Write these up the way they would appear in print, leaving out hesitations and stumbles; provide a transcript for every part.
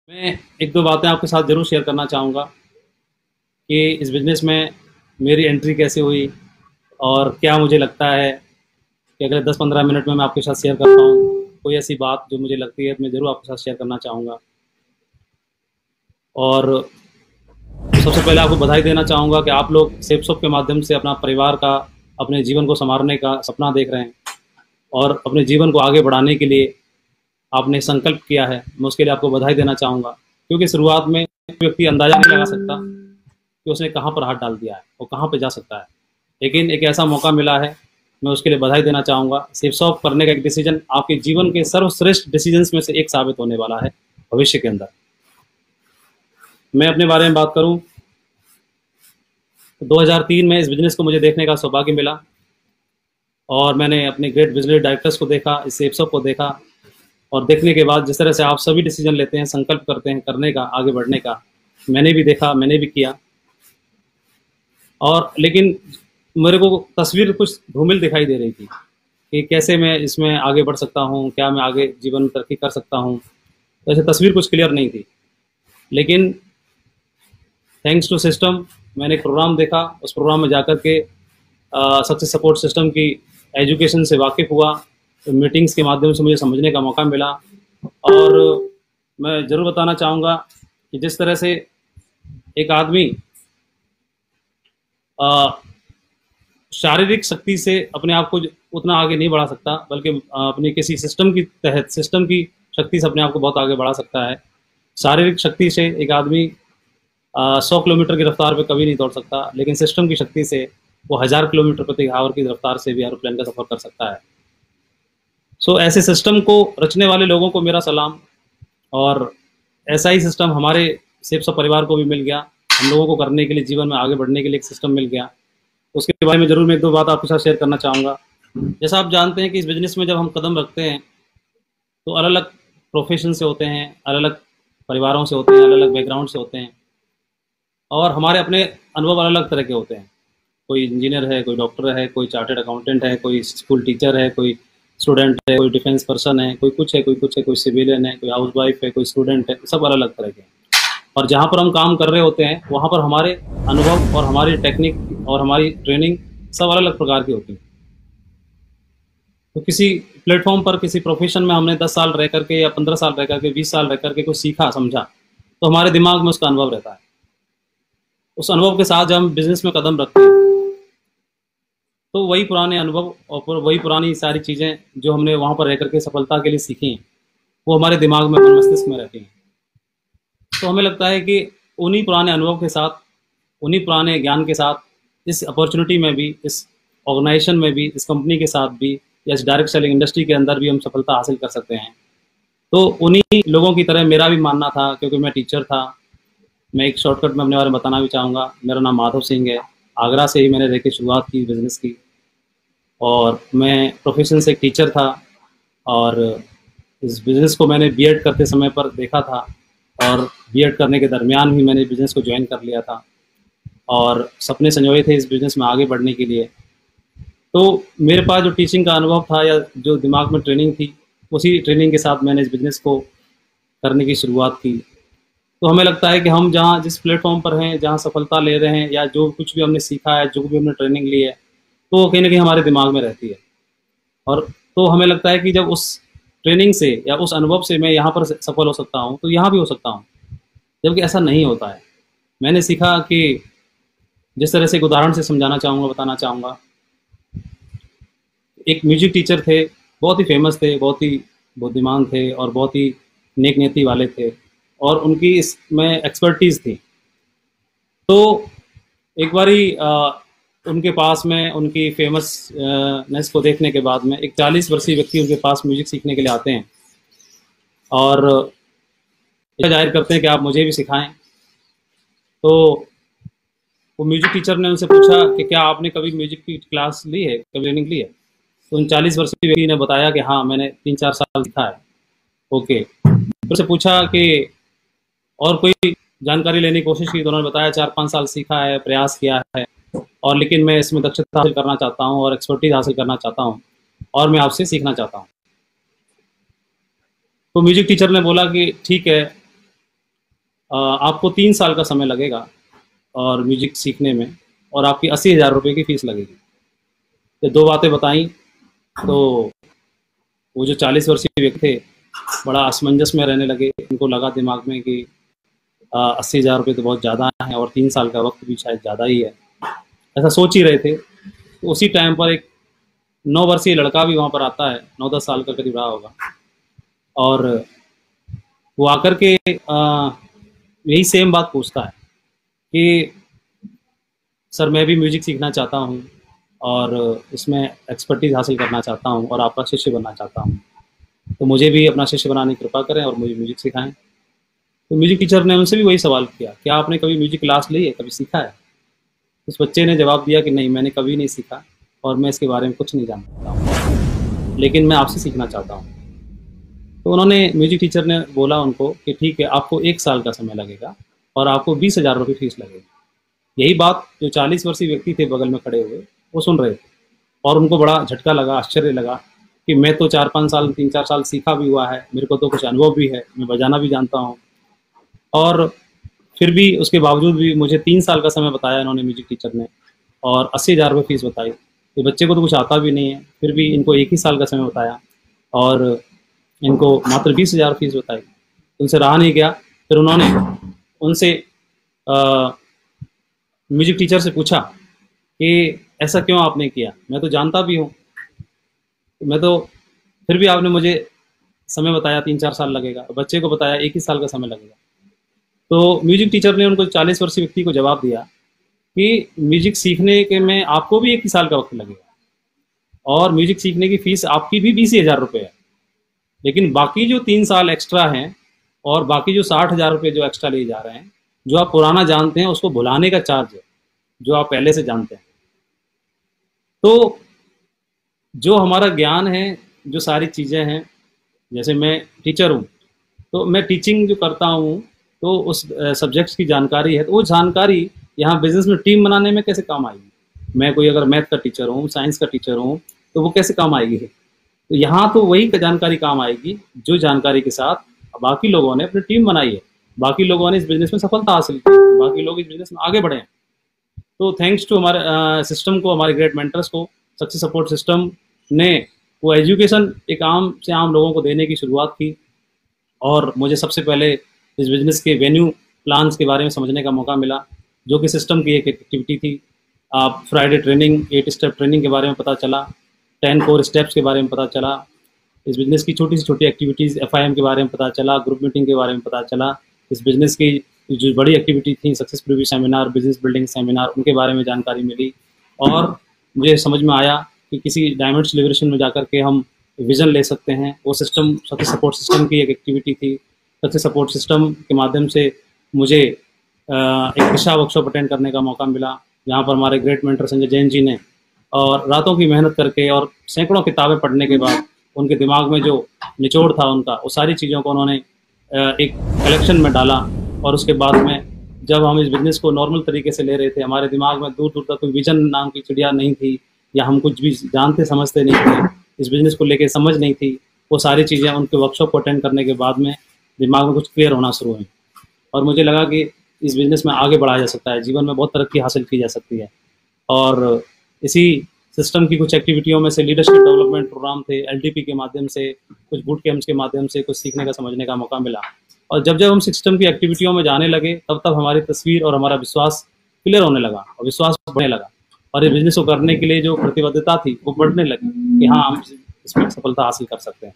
मैं एक दो बातें आपके साथ ज़रूर शेयर करना चाहूँगा कि इस बिज़नेस में मेरी एंट्री कैसे हुई और क्या मुझे लगता है कि अगले 10-15 मिनट में मैं आपके साथ शेयर कर पाऊँ। कोई ऐसी बात जो मुझे लगती है तो मैं ज़रूर आपके साथ शेयर करना चाहूँगा। और सबसे पहले आपको बधाई देना चाहूँगा कि आप लोग सेफसॉफ्ट के माध्यम से अपना परिवार का, अपने जीवन को सँवारने का सपना देख रहे हैं और अपने जीवन को आगे बढ़ाने के लिए आपने संकल्प किया है। मैं उसके लिए आपको बधाई देना चाहूँगा, क्योंकि शुरुआत में व्यक्ति अंदाज़ा नहीं लगा सकता कि उसने कहाँ पर हाथ डाल दिया है और कहाँ पे जा सकता है। लेकिन एक ऐसा मौका मिला है, मैं उसके लिए बधाई देना चाहूँगा। सेफसॉफ्ट करने का एक डिसीजन आपके जीवन के सर्वश्रेष्ठ डिसीजंस में से एक साबित होने वाला है भविष्य के अंदर। मैं अपने बारे में बात करूँ तो 2003 में इस बिज़नेस को मुझे देखने का सौभाग्य मिला और मैंने अपने ग्रेट बिजनेस डायरेक्टर्स को देखा, इस सेफसॉफ्ट को देखा और देखने के बाद जिस तरह से आप सभी डिसीजन लेते हैं, संकल्प करते हैं करने का, आगे बढ़ने का, मैंने भी देखा, मैंने भी किया। और लेकिन मेरे को तस्वीर कुछ धूमिल दिखाई दे रही थी कि कैसे मैं इसमें आगे बढ़ सकता हूँ, क्या मैं आगे जीवन में तरक्की कर सकता हूँ। तो ऐसे तस्वीर कुछ क्लियर नहीं थी। लेकिन थैंक्स टू सिस्टम मैंने एक प्रोग्राम देखा, उस प्रोग्राम में जाकर के सक्सेस सपोर्ट सिस्टम की एजुकेशन से वाकिफ़ हुआ, तो मीटिंग्स के माध्यम से मुझे समझने का मौका मिला। और मैं ज़रूर बताना चाहूँगा कि जिस तरह से एक आदमी शारीरिक शक्ति से अपने आप को उतना आगे नहीं बढ़ा सकता, बल्कि अपने किसी सिस्टम की तहत, सिस्टम की शक्ति से अपने आप को बहुत आगे बढ़ा सकता है। शारीरिक शक्ति से एक आदमी 100 किलोमीटर की रफ्तार पे कभी नहीं दौड़ सकता, लेकिन सिस्टम की शक्ति से वो 1000 किलोमीटर प्रति आवर की रफ्तार से भी एरोप्लेन का सफ़र कर सकता है। सो ऐसे सिस्टम को रचने वाले लोगों को मेरा सलाम। और ऐसा ही सिस्टम हमारे सेफसॉफ्ट परिवार को भी मिल गया, हम लोगों को करने के लिए, जीवन में आगे बढ़ने के लिए एक सिस्टम मिल गया। उसके बारे में ज़रूर मैं एक दो बात आपके साथ शेयर करना चाहूँगा। जैसा आप जानते हैं कि इस बिज़नेस में जब हम कदम रखते हैं तो अलग अलग प्रोफेशन से होते हैं, अलग अलग परिवारों से होते हैं, अलग अलग बैकग्राउंड से होते हैं और हमारे अपने अनुभव अलग अलग तरह के होते हैं। कोई इंजीनियर है, कोई डॉक्टर है, कोई चार्टर्ड अकाउंटेंट है, कोई स्कूल टीचर है, कोई स्टूडेंट है, कोई डिफेंस पर्सन है, कोई कुछ है, कोई कुछ है, कोई सिविलियन है, कोई हाउस वाइफ है, कोई स्टूडेंट है, सब अलग अलग तरह के हैं। और जहाँ पर हम काम कर रहे होते हैं वहाँ पर हमारे अनुभव और हमारी टेक्निक और हमारी ट्रेनिंग सब अलग अलग प्रकार की होती है। तो किसी प्लेटफॉर्म पर, किसी प्रोफेशन में हमने 10 साल रह करके या 15 साल रह करके, 20 साल रह करके कुछ सीखा, समझा, तो हमारे दिमाग में उसका अनुभव रहता है। उस अनुभव के साथ जब हम बिजनेस में कदम रखते हैं तो वही पुराने अनुभव और वही पुरानी सारी चीज़ें जो हमने वहाँ पर रह करके सफलता के लिए सीखी हैं, वो हमारे दिमाग में, अपने मस्तिष्क में रहती हैं। तो हमें लगता है कि उन्हीं पुराने अनुभव के साथ, उन्हीं पुराने ज्ञान के साथ इस अपॉर्चुनिटी में भी, इस ऑर्गेनाइजेशन में भी, इस कंपनी के साथ भी, या इस डायरेक्ट सेलिंग इंडस्ट्री के अंदर भी हम सफलता हासिल कर सकते हैं। तो उन्हीं लोगों की तरह मेरा भी मानना था, क्योंकि मैं टीचर था। मैं एक शॉर्टकट में अपने बारे में बताना भी चाहूँगा। मेरा नाम माधव सिंह है। आगरा से ही मैंने रह के शुरुआत की बिज़नेस की और मैं प्रोफेशन से एक टीचर था और इस बिज़नेस को मैंने बीएड करते समय पर देखा था और बीएड करने के दरमियान ही मैंने बिज़नेस को ज्वाइन कर लिया था और सपने संजोए थे इस बिज़नेस में आगे बढ़ने के लिए। तो मेरे पास जो टीचिंग का अनुभव था या जो दिमाग में ट्रेनिंग थी, उसी ट्रेनिंग के साथ मैंने इस बिज़नेस को करने की शुरुआत की। तो हमें लगता है कि हम जहाँ जिस प्लेटफॉर्म पर हैं, जहाँ सफलता ले रहे हैं या जो कुछ भी हमने सीखा है, जो भी हमने ट्रेनिंग ली है, तो वो कहीं ना कहीं हमारे दिमाग में रहती है। और तो हमें लगता है कि जब उस ट्रेनिंग से या उस अनुभव से मैं यहाँ पर सफल हो सकता हूँ तो यहाँ भी हो सकता हूँ, जबकि ऐसा नहीं होता है। मैंने सीखा कि जिस तरह से एक उदाहरण से समझाना चाहूँगा, बताना चाहूँगा। एक म्यूजिक टीचर थे, बहुत ही फेमस थे, बहुत ही बुद्धिमान थे और बहुत ही नेक नीति वाले थे और उनकी इसमें एक्सपर्टीज़ थी। तो एक बारी उनके पास में, उनकी फेमस नेस को देखने के बाद में, एक 40 वर्षीय व्यक्ति उनके पास म्यूजिक सीखने के लिए आते हैं और जाहिर करते हैं कि आप मुझे भी सिखाएं। तो वो म्यूजिक टीचर ने उनसे पूछा कि क्या आपने कभी म्यूजिक की क्लास ली है, कभी ट्रेनिंग ली है? तो उन 40 वर्षीय व्यक्ति ने बताया कि हाँ, मैंने 3-4 साल सीखा है। ओके। फिर से पूछा कि और कोई जानकारी लेने की कोशिश की, तो उन्होंने बताया 4-5 साल सीखा है, प्रयास किया है और लेकिन मैं इसमें दक्षता हासिल करना चाहता हूँ और एक्सपर्टीज हासिल करना चाहता हूँ और मैं आपसे सीखना चाहता हूँ। तो म्यूजिक टीचर ने बोला कि ठीक है, आपको 3 साल का समय लगेगा और म्यूजिक सीखने में, और आपकी 80,000 रुपये की फीस लगेगी। ये 2 बातें बताई तो वो जो 40 वर्षीय व्यक्ति थे बड़ा असमंजस में रहने लगे। उनको लगा दिमाग में कि 80,000 रुपये तो बहुत ज़्यादा है और 3 साल का वक्त भी शायद ज़्यादा ही है, ऐसा सोच ही रहे थे। तो उसी टाइम पर एक 9 वर्षीय लड़का भी वहाँ पर आता है, 9-10 साल का करीब रहा होगा, और वो आकर के यही सेम बात पूछता है कि सर मैं भी म्यूजिक सीखना चाहता हूँ और इसमें एक्सपर्टीज हासिल करना चाहता हूँ और आपका शिष्य बनना चाहता हूँ, तो मुझे भी अपना शिष्य बनाने की कृपा करें और मुझे म्यूजिक सिखाएं। तो म्यूजिक टीचर ने उनसे भी वही सवाल किया, क्या आपने कभी म्यूजिक क्लास ली है, कभी सीखा है? उस बच्चे ने जवाब दिया कि नहीं, मैंने कभी नहीं सीखा और मैं इसके बारे में कुछ नहीं जानता हूँ, लेकिन मैं आपसे सीखना चाहता हूँ। तो उन्होंने, म्यूजिक टीचर ने बोला उनको कि ठीक है, आपको 1 साल का समय लगेगा और आपको 20,000 रुपये फीस लगेगी। यही बात जो 40 वर्षीय व्यक्ति थे बगल में खड़े हुए, वो सुन रहे थे और उनको बड़ा झटका लगा, आश्चर्य लगा कि मैं तो 4-5 साल, 3-4 साल सीखा भी हुआ है, मेरे को तो कुछ अनुभव भी है, मैं बजाना भी जानता हूँ, और फिर भी उसके बावजूद भी मुझे 3 साल का समय बताया इन्होंने, म्यूजिक टीचर ने, और 80,000 रुपये फीस बताई। तो बच्चे को तो कुछ आता भी नहीं है, फिर भी इनको 1 ही साल का समय बताया और इनको मात्र 20,000 फीस बताई। उनसे रहा नहीं गया, फिर उन्होंने उनसे म्यूजिक टीचर से पूछा कि ऐसा क्यों आपने किया, मैं तो जानता भी हूँ, मैं तो, फिर भी आपने मुझे समय बताया 3-4 साल लगेगा, बच्चे को बताया 1 ही साल का समय लगेगा। तो म्यूजिक टीचर ने उनको 40 वर्षीय व्यक्ति को जवाब दिया कि म्यूजिक सीखने के में आपको भी 1 ही साल का वक्त लगेगा और म्यूजिक सीखने की फीस आपकी भी 20,000 रुपये है, लेकिन बाकी जो 3 साल एक्स्ट्रा हैं और बाकी जो 60,000 रुपये जो एक्स्ट्रा लिए जा रहे हैं, जो आप पुराना जानते हैं उसको भुलाने का चार्ज है, जो आप पहले से जानते हैं। तो जो हमारा ज्ञान है, जो सारी चीज़ें हैं, जैसे मैं टीचर हूँ तो मैं टीचिंग जो करता हूँ तो उस सब्जेक्ट्स की जानकारी है, तो वो जानकारी यहाँ बिजनेस में टीम बनाने में कैसे काम आएगी? मैं कोई अगर मैथ का टीचर हूँ, साइंस का टीचर हूँ, तो वो कैसे काम आएगी? तो यहाँ तो वही जानकारी काम आएगी जो जानकारी के साथ बाकी लोगों ने अपनी टीम बनाई है, बाकी लोगों ने इस बिजनेस में सफलता हासिल की, बाकी लोग इस बिजनेस में आगे बढ़े हैं। तो थैंक्स टू हमारे सिस्टम को, हमारे ग्रेट मेंटर्स को, सक्सेस सपोर्ट सिस्टम ने वो एजुकेशन एक आम से आम लोगों को देने की शुरुआत की और मुझे सबसे पहले इस बिजनेस के वेन्यू प्लान्स के बारे में समझने का मौका मिला, जो कि सिस्टम की एक एक्टिविटी थी। आप फ्राइडे ट्रेनिंग, 8 स्टेप ट्रेनिंग के बारे में पता चला, 10 कोर स्टेप्स के बारे में पता चला, इस बिजनेस की छोटी से छोटी एक्टिविटीज़ FIM के बारे में पता चला, ग्रुप मीटिंग के बारे में पता चला, इस बिजनेस की जो बड़ी एक्टिविटी थी, success preview seminar, business building seminar, उनके बारे में जानकारी मिली और मुझे समझ में आया कि किसी डायमंड सेलिब्रेशन में जाकर के हम विज़न ले सकते हैं। वो सिस्टम सक्सेस सपोर्ट सिस्टम की एक एक्टिविटी थी। सक्सेस सपोर्ट सिस्टम के माध्यम से मुझे एक दिशा वर्कशॉप अटेंड करने का मौका मिला, जहाँ पर हमारे ग्रेट मेंटर संजय जैन जी ने और रातों की मेहनत करके और सैकड़ों किताबें पढ़ने के बाद उनके दिमाग में जो निचोड़ था उनका, वो सारी चीज़ों को उन्होंने एक कलेक्शन में डाला और उसके बाद में जब हम इस बिज़नेस को नॉर्मल तरीके से ले रहे थे, हमारे दिमाग में दूर दूर तक कोई विजन नाम की चिड़िया नहीं थी या हम कुछ भी जानते समझते नहीं थे, इस बिज़नेस को लेके समझ नहीं थी, वो सारी चीज़ें उनके वर्कशॉप को अटेंड करने के बाद में दिमाग में कुछ क्लियर होना शुरू हुई और मुझे लगा कि इस बिज़नेस में आगे बढ़ाया जा सकता है, जीवन में बहुत तरक्की हासिल की जा सकती है। और इसी सिस्टम की कुछ एक्टिविटियों में से लीडरशिप डेवलपमेंट प्रोग्राम थे, LTP के माध्यम से, कुछ बूट कैंप्स के माध्यम से कुछ सीखने का, समझने का मौका मिला। और जब जब हम सिस्टम की एक्टिविटियों में जाने लगे तब तब हमारी तस्वीर और हमारा विश्वास क्लियर होने लगा और विश्वास बढ़ने लगा और इस बिजनेस को करने के लिए जो प्रतिबद्धता थी वो बढ़ने लगी कि हाँ, हम इसमें सफलता हासिल कर सकते हैं।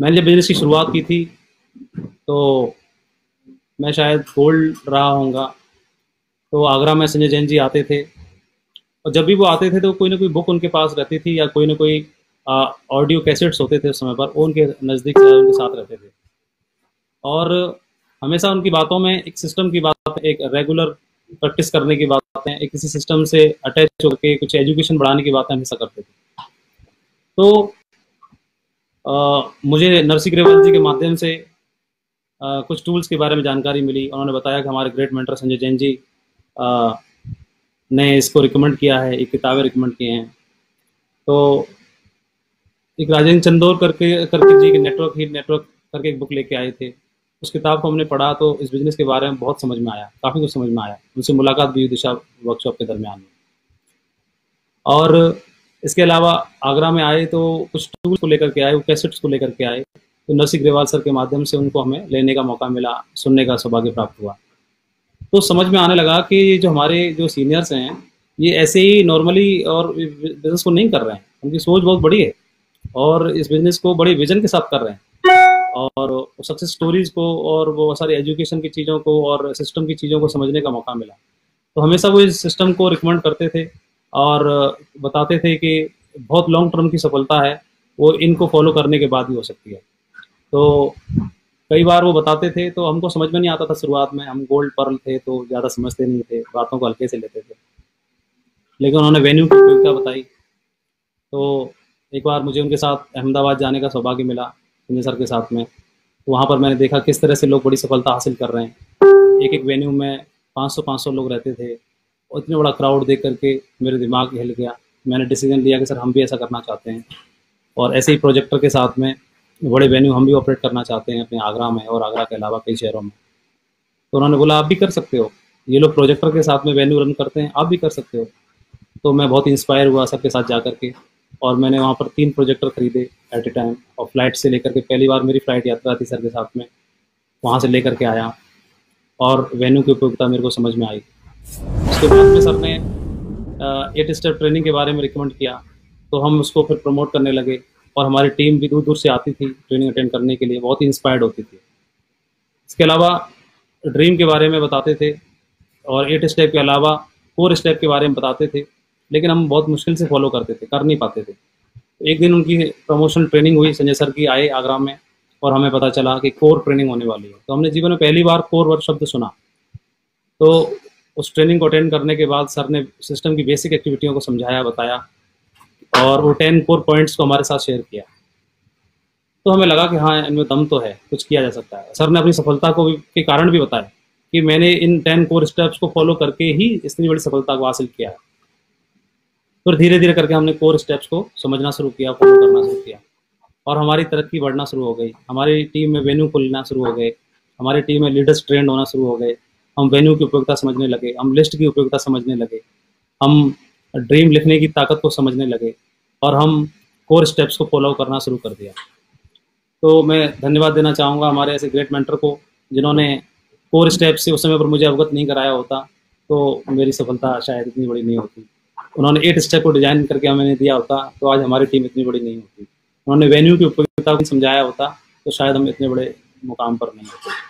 मैंने जब बिजनेस की शुरुआत की थी तो मैं शायद गोल्ड रहा होऊंगा, तो आगरा में संजय जैन जी आते थे और जब भी वो आते थे तो कोई ना कोई बुक उनके पास रहती थी या कोई ना कोई ऑडियो कैसेट्स होते थे उस समय पर, वो उनके नज़दीक से उनके साथ रहते थे और हमेशा उनकी बातों में एक सिस्टम की बात, एक रेगुलर प्रैक्टिस करने की बातें, एक किसी सिस्टम से अटैच होकर कुछ एजुकेशन बढ़ाने की बातें हमेशा करते थे। तो मुझे नरसिंह ग्रेवाल जी के माध्यम से कुछ टूल्स के बारे में जानकारी मिली। उन्होंने बताया कि हमारे ग्रेट मेंटर संजय जैन जी ने इसको रिकमेंड किया है, एक किताबें रिकमेंड की हैं। तो एक राजेंद्र चंदोर करके जी के नेटवर्क करके एक बुक लेके आए थे उस किताब को हमने पढ़ा तो इस बिज़नेस के बारे में बहुत समझ में आया, काफ़ी कुछ समझ में आया। उनसे मुलाकात भी हुई दिशा वर्कशॉप के दरमियान में। और इसके अलावा आगरा में आए तो कुछ टूल्स को लेकर के आए, वो कैसेट्स को लेकर के आए, तो नरसिंह ग्रेवाल सर के माध्यम से उनको हमें लेने का मौका मिला, सुनने का सौभाग्य प्राप्त हुआ। तो समझ में आने लगा कि ये जो हमारे जो सीनियर्स हैं, ये ऐसे ही नॉर्मली और बिज़नेस को नहीं कर रहे हैं, उनकी सोच बहुत बड़ी है और इस बिज़नेस को बड़े विज़न के साथ कर रहे हैं। और सक्सेस स्टोरीज़ को और वो सारी एजुकेशन की चीज़ों को और सिस्टम की चीज़ों को समझने का मौका मिला। तो हमेशा वो इस सिस्टम को रिकमेंड करते थे और बताते थे कि बहुत लॉन्ग टर्म की सफलता है, वो इनको फॉलो करने के बाद ही हो सकती है। तो कई बार वो बताते थे तो हमको समझ में नहीं आता था शुरुआत में, हम गोल्ड पर्ल थे तो ज़्यादा समझते नहीं थे, बातों को हल्के से लेते थे। लेकिन उन्होंने वेन्यू की उपयोगिता बताई, तो एक बार मुझे उनके साथ अहमदाबाद जाने का सौभाग्य मिला, संजय सर के साथ में। तो वहाँ पर मैंने देखा किस तरह से लोग बड़ी सफलता हासिल कर रहे हैं। एक वेन्यू में 500-500 लोग रहते थे और इतने बड़ा क्राउड देख करके मेरे दिमाग हिल गया। मैंने डिसीजन लिया कि सर हम भी ऐसा करना चाहते हैं और ऐसे ही प्रोजेक्टर के साथ में बड़े वेन्यू हम भी ऑपरेट करना चाहते हैं अपने आगरा में और आगरा के अलावा कई शहरों में। तो उन्होंने बोला आप भी कर सकते हो, ये लोग प्रोजेक्टर के साथ में वेन्यू रन करते हैं, आप भी कर सकते हो। तो मैं बहुत इंस्पायर हुआ सबके साथ जा करके और मैंने वहाँ पर 3 प्रोजेक्टर खरीदे एट ए टाइम और फ्लाइट से लेकर के, पहली बार मेरी फ़्लाइट यात्रा थी सर के साथ में, वहाँ से लेकर के आया और वेन्यू की उपयोगिता मेरे को समझ में आई। उसके बाद में सर ने 8 स्टेप ट्रेनिंग के बारे में रिकमेंड किया, तो हम उसको फिर प्रमोट करने लगे और हमारी टीम भी दूर दूर से आती थी ट्रेनिंग अटेंड करने के लिए, बहुत ही इंस्पायर्ड होती थी। इसके अलावा ड्रीम के बारे में बताते थे और 8 स्टेप के अलावा 4 स्टेप के बारे में बताते थे, लेकिन हम बहुत मुश्किल से फॉलो करते थे, कर नहीं पाते थे। तो एक दिन उनकी प्रमोशन ट्रेनिंग हुई, संजय सर की आए आगरा में और हमें पता चला कि कोर ट्रेनिंग होने वाली है। तो हमने जीवन में पहली बार कोर वर्ड शब्द सुना। तो उस ट्रेनिंग को अटेंड करने के बाद सर ने सिस्टम की बेसिक एक्टिविटियों को समझाया, बताया और वो 10 कोर पॉइंट्स को हमारे साथ शेयर किया। तो हमें लगा कि हाँ इनमें दम तो है, कुछ किया जा सकता है। सर ने अपनी सफलता को के कारण भी बताया कि मैंने इन 10 कोर स्टेप्स को फॉलो करके ही इतनी बड़ी सफलता को हासिल किया है। फिर धीरे धीरे करके हमने कोर स्टेप्स को समझना शुरू किया, फॉलो करना शुरू किया और हमारी तरक्की बढ़ना शुरू हो गई। हमारी टीम में वेन्यू खुलना शुरू हो गए, हमारी टीम में लीडर्स ट्रेंड होना शुरू हो गए। हम वेन्यू की उपयोगिता समझने लगे, हम लिस्ट की उपयोगिता समझने लगे, हम ड्रीम लिखने की ताकत को समझने लगे और हम कोर स्टेप्स को फॉलो करना शुरू कर दिया। तो मैं धन्यवाद देना चाहूँगा हमारे ऐसे ग्रेट मेंटर को, जिन्होंने कोर स्टेप्स से उस समय पर मुझे अवगत नहीं कराया होता तो मेरी सफलता शायद इतनी बड़ी नहीं होती। उन्होंने 8 स्टेप को डिज़ाइन करके हमें दिया होता तो आज हमारी टीम इतनी बड़ी नहीं होती। उन्होंने वेन्यू की उपयोगिता को समझाया होता तो शायद हम इतने बड़े मुकाम पर नहीं होते।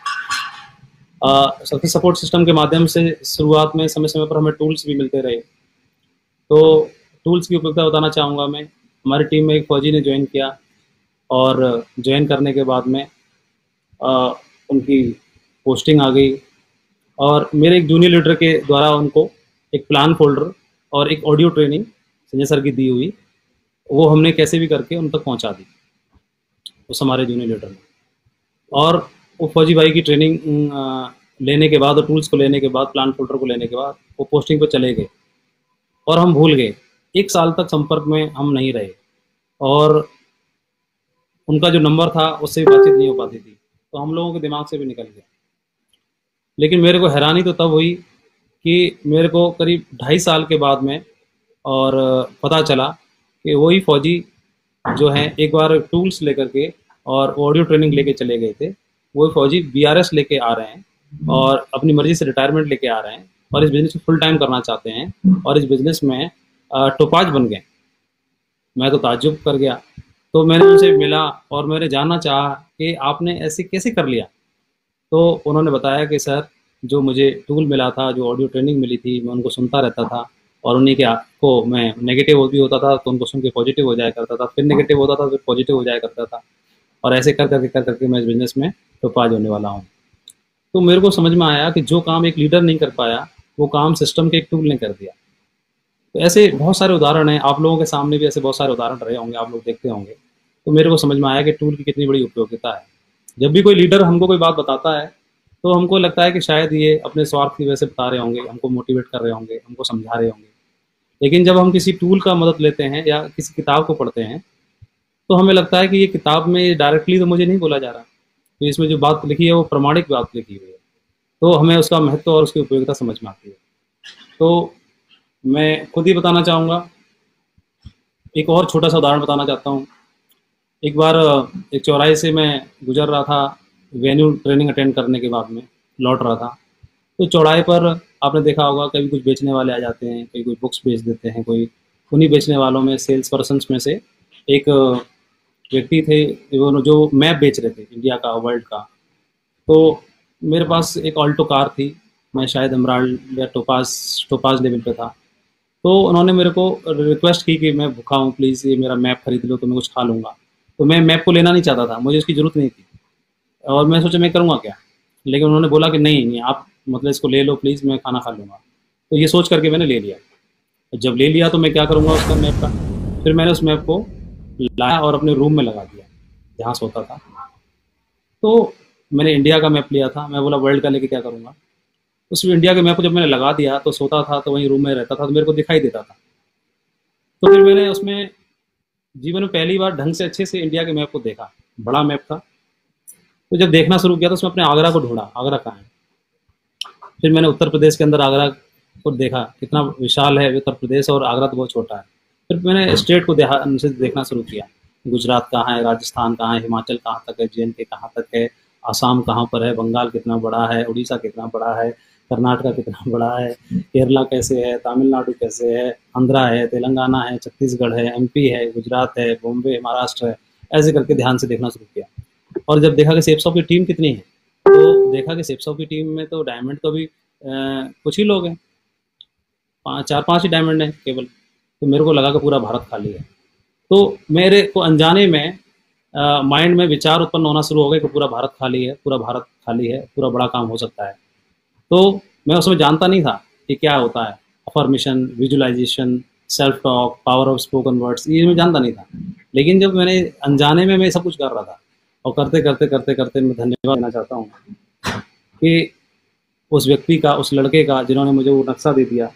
सक्सेस सपोर्ट सिस्टम के माध्यम से शुरुआत में समय समय पर हमें टूल्स भी मिलते रहे। तो टूल्स की उपयोगिता बताना चाहूँगा मैं। हमारी टीम में एक फौजी ने ज्वाइन किया और ज्वाइन करने के बाद में उनकी पोस्टिंग आ गई और मेरे एक जूनियर लीडर के द्वारा उनको एक प्लान फोल्डर और एक ऑडियो ट्रेनिंग संजय सर की दी हुई, वो हमने कैसे भी करके उन तक पहुंचा दी उस हमारे जूनियर लीडर ने। और वो फौजी भाई की ट्रेनिंग लेने के बाद और टूल्स को लेने के बाद, प्लान फोल्डर को लेने के बाद वो पोस्टिंग पर चले गए और हम भूल गए। 1 साल तक संपर्क में हम नहीं रहे और उनका जो नंबर था उससे भी बातचीत नहीं हो पाती थी, तो हम लोगों के दिमाग से भी निकल गया। लेकिन मेरे को हैरानी तो तब हुई कि मेरे को करीब 2.5 साल के बाद में और पता चला कि वही फौजी जो हैं एक बार टूल्स लेकर के और ऑडियो ट्रेनिंग लेके चले गए थे, वही फौजी BRS लेके आ रहे हैं और अपनी मर्जी से रिटायरमेंट लेके आ रहे हैं और इस बिज़नेस को फुल टाइम करना चाहते हैं और इस बिज़नेस में टोपाज बन गए। मैं तो ताज्जुब कर गया। तो मैंने उनसे मिला और मैंने जानना चाहा कि आपने ऐसे कैसे कर लिया। तो उन्होंने बताया कि सर जो मुझे टूल मिला था, जो ऑडियो ट्रेनिंग मिली थी, मैं उनको सुनता रहता था और उन्हीं के को मैं नेगेटिव भी होता था तो उनको सुन के पॉजिटिव हो जाया करता था, फिर नेगेटिव होता था फिर पॉजिटिव हो जाया करता था और ऐसे कर करके मैं इस बिज़नेस में टोपाज होने वाला हूँ। तो मेरे को समझ में आया कि जो काम एक लीडर नहीं कर पाया वो काम सिस्टम के एक टूल ने कर दिया। तो ऐसे बहुत सारे उदाहरण हैं, आप लोगों के सामने भी ऐसे बहुत सारे उदाहरण रहे होंगे, आप लोग देखते होंगे। तो मेरे को समझ में आया कि टूल की कितनी बड़ी उपयोगिता है। जब भी कोई लीडर हमको कोई बात बताता है तो हमको लगता है कि शायद ये अपने स्वार्थ की वजह से बता रहे होंगे, हमको मोटिवेट कर रहे होंगे, हमको समझा रहे होंगे। लेकिन जब हम किसी टूल का मदद लेते हैं या किसी किताब को पढ़ते हैं तो हमें लगता है कि ये किताब में डायरेक्टली तो मुझे नहीं बोला जा रहा, तो इसमें जो बात लिखी है वो प्रामाणिक बात लिखी हुई है, तो हमें उसका महत्व और उसकी उपयोगिता समझ में आती है। तो मैं खुद ही बताना चाहूँगा, एक और छोटा सा उदाहरण बताना चाहता हूँ। एक बार एक चौराहे से मैं गुजर रहा था, वेन्यू ट्रेनिंग अटेंड करने के बाद में लौट रहा था। तो चौराहे पर आपने देखा होगा कभी कुछ बेचने वाले आ जाते हैं, कभी कोई बुक्स बेच देते हैं, कोई उन्हीं बेचने वालों में सेल्स पर्सन्स में से एक व्यक्ति थे, वो जो मैप बेच रहे थे इंडिया का, वर्ल्ड का। तो मेरे पास एक ऑल्टो कार थी, मैं शायद एमराल्ड या टोपाज टोपाज लेवल पे था। तो उन्होंने मेरे को रिक्वेस्ट की कि मैं भूखा हूँ, प्लीज़ ये मेरा मैप खरीद लो तो मैं कुछ खा लूँगा। तो मैं मैप को लेना नहीं चाहता था, मुझे उसकी ज़रूरत नहीं थी और मैं सोचा मैं करूँगा क्या। लेकिन उन्होंने बोला कि नहीं नहीं, आप मतलब इसको ले लो प्लीज़, मैं खाना खा लूँगा। तो ये सोच करके मैंने ले लिया। जब ले लिया तो मैं क्या करूँगा उसका मैप का, फिर मैंने उस मैप को लाया और अपने रूम में लगा दिया जहाँ सोता था। तो मैंने इंडिया का मैप लिया था, मैं बोला वर्ल्ड का लेके क्या करूँगा। उस इंडिया के मैप को जब मैंने लगा दिया तो सोता था, तो वहीं रूम में रहता था, तो मेरे को दिखाई देता था। तो फिर मैंने उसमें जीवन में पहली बार ढंग से अच्छे से इंडिया के मैप को देखा, बड़ा मैप था। तो जब देखना शुरू किया तो उसमें अपने आगरा को ढूंढा, आगरा कहाँ है। फिर मैंने उत्तर प्रदेश के अंदर आगरा को देखा, कितना विशाल है उत्तर प्रदेश और आगरा तो बहुत छोटा है। फिर मैंने स्टेट को ध्यान से देखना शुरू किया, गुजरात कहाँ है, राजस्थान कहाँ है, हिमाचल कहाँ तक है, JNK कहाँ तक है, आसाम कहाँ पर है, बंगाल कितना बड़ा है, उड़ीसा कितना बड़ा है, कर्नाटका कितना बड़ा है, केरला कैसे है, तमिलनाडु कैसे है, आंध्रा है, तेलंगाना है, छत्तीसगढ़ है, MP है, गुजरात है, बॉम्बे, महाराष्ट्र है। ऐसे करके ध्यान से देखना शुरू किया। और जब देखा कि सेप्सॉफ की टीम कितनी है, तो देखा कि सेप्सॉफ की टीम में तो डायमंड तो अभी कुछ ही लोग हैं, 4-5 ही डायमंड हैं केवल। तो मेरे को लगा कि पूरा भारत खाली है। तो मेरे को अनजाने में माइंड में विचार उत्पन्न होना शुरू हो गए कि पूरा भारत खाली है, पूरा भारत खाली है, पूरा बड़ा काम हो सकता है। तो मैं उसमें जानता नहीं था कि क्या होता है, affirmation, visualization, self talk, power of spoken words, ये मैं जानता नहीं था। लेकिन जब मैंने अनजाने में मैं सब कुछ कर रहा था, और करते करते करते करते मैं धन्यवाद देना चाहता हूँ कि उस व्यक्ति का, उस लड़के का जिन्होंने मुझे वो नक्शा दे दिया,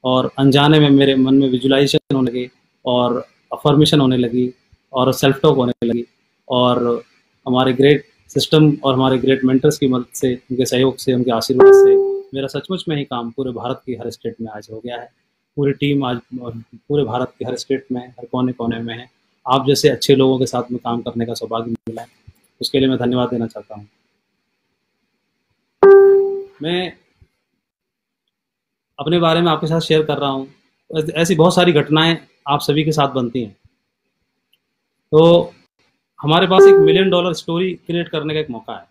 और अनजाने में मेरे मन में विजुअलाइजेशन होने लगी और अफर्मेशन होने लगी और सेल्फ टॉक होने लगी। और हमारे ग्रेट सिस्टम और हमारे ग्रेट मेंटर्स की मदद से, उनके सहयोग से, उनके आशीर्वाद से मेरा सचमुच में ही काम पूरे भारत की हर स्टेट में आज हो गया है। पूरी टीम आज पूरे भारत के हर स्टेट में, हर कोने कोने में है। आप जैसे अच्छे लोगों के साथ में काम करने का सौभाग्य मिला है, उसके लिए मैं धन्यवाद देना चाहता हूँ। मैं अपने बारे में आपके साथ शेयर कर रहा हूँ। ऐसी बहुत सारी घटनाएं आप सभी के साथ बनती हैं। तो हमारे पास एक $1 मिलियन स्टोरी क्रिएट करने का एक मौका है।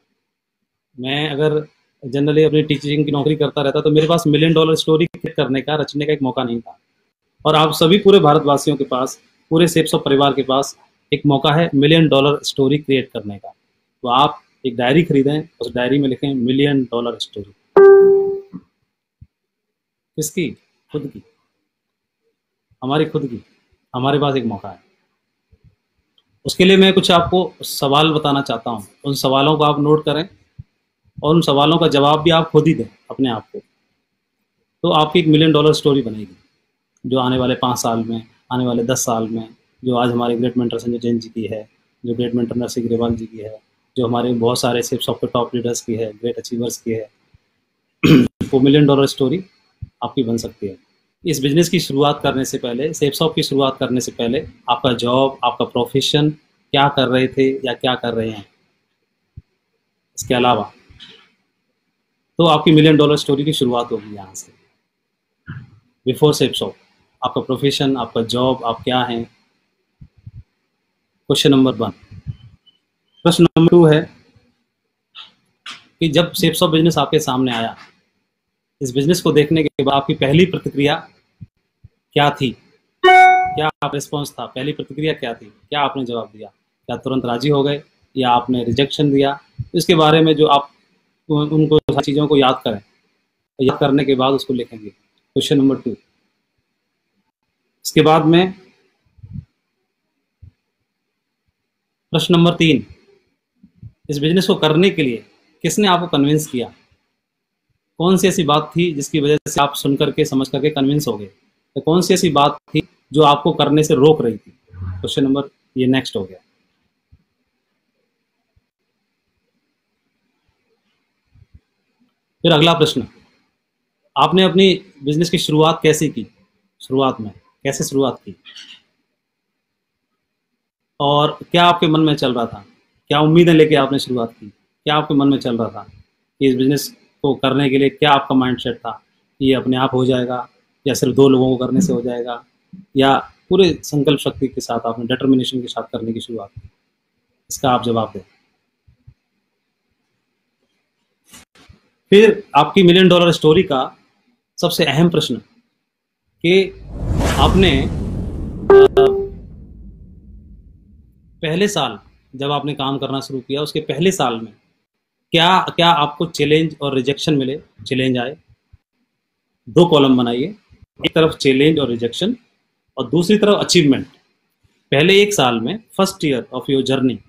मैं अगर जनरली अपनी टीचिंग की नौकरी करता रहता तो मेरे पास $1 मिलियन स्टोरी क्रिएट करने का, रचने का एक मौका नहीं था। और आप सभी पूरे भारतवासियों के पास, पूरे सेप्सॉफ परिवार के पास एक मौका है $1 मिलियन स्टोरी क्रिएट करने का। तो आप एक डायरी खरीदें, उस डायरी में लिखें $1 मिलियन स्टोरी। किसकी? खुद की, हमारी खुद की। हमारे पास एक मौका है। उसके लिए मैं कुछ आपको सवाल बताना चाहता हूँ। उन सवालों को आप नोट करें और उन सवालों का जवाब भी आप खुद ही दें अपने आप को। तो आपकी एक $1 मिलियन स्टोरी बनेगी, जो आने वाले 5 साल में, आने वाले 10 साल में, जो आज हमारे ग्रेट मेंटर संजय जैन जी की है, जो ग्रेट मेंटर नरसिंह ग्रेवाल जी की है, जो हमारे बहुत सारे सेप्सॉफ के टॉप लीडर्स की है, ग्रेट अचीवर्स की है। वो $1 मिलियन स्टोरी आपकी बन सकती है। इस बिजनेस की शुरुआत करने से पहले, सेप्सॉफ की शुरुआत करने से पहले, आपका जॉब, आपका प्रोफेशन क्या कर रहे थे या क्या कर रहे हैं, इसके अलावा, तो आपकी $1 मिलियन स्टोरी की शुरुआत होगी यहाँ से। बिफोर सेप्सॉफ आपका प्रोफेशन, आपका जॉब, आप क्या हैं। Question number 1। प्रश्न नंबर 2 है कि जब सेप्सॉफ बिजनेस आपके सामने आया, इस बिजनेस को देखने के बाद आपकी पहली प्रतिक्रिया क्या थी? क्या आप रिस्पॉन्स था? पहली प्रतिक्रिया क्या थी? क्या आपने जवाब दिया? क्या तुरंत राजी हो गए या आपने रिजेक्शन दिया? इसके बारे में जो आप उनको चीज़ों को याद करें, याद करने के बाद उसको लिखेंगे। Question number 2। इसके बाद में प्रश्न नंबर 3, इस बिजनेस को करने के लिए किसने आपको कन्विंस किया? कौन सी ऐसी बात थी जिसकी वजह से आप सुन करके, समझ करके कन्विंस हो गए? तो कौन सी ऐसी बात थी जो आपको करने से रोक रही थी? क्वेश्चन नंबर ये नेक्स्ट हो गया। फिर अगला प्रश्न, आपने अपनी बिजनेस की शुरुआत कैसे की, शुरुआत में कैसे शुरुआत की, और क्या आपके मन में चल रहा था, क्या उम्मीदें लेके आपने शुरुआत की, क्या आपके मन में चल रहा था कि इस बिजनेस को करने के लिए क्या आपका माइंडसेट था कि ये अपने आप हो जाएगा, या सिर्फ 2 लोगों को करने से हो जाएगा, या पूरे संकल्प शक्ति के साथ आपने डिटर्मिनेशन के साथ करने की शुरुआत की? इसका आप जवाब दें। फिर आपकी मिलियन डॉलर स्टोरी का सबसे अहम प्रश्न कि आपने पहले साल जब आपने काम करना शुरू किया, उसके पहले साल में क्या क्या आपको चैलेंज और रिजेक्शन मिले, चैलेंज आए? 2 कॉलम बनाइए, एक तरफ चैलेंज और रिजेक्शन और दूसरी तरफ अचीवमेंट। पहले 1 साल में, first year of your journey,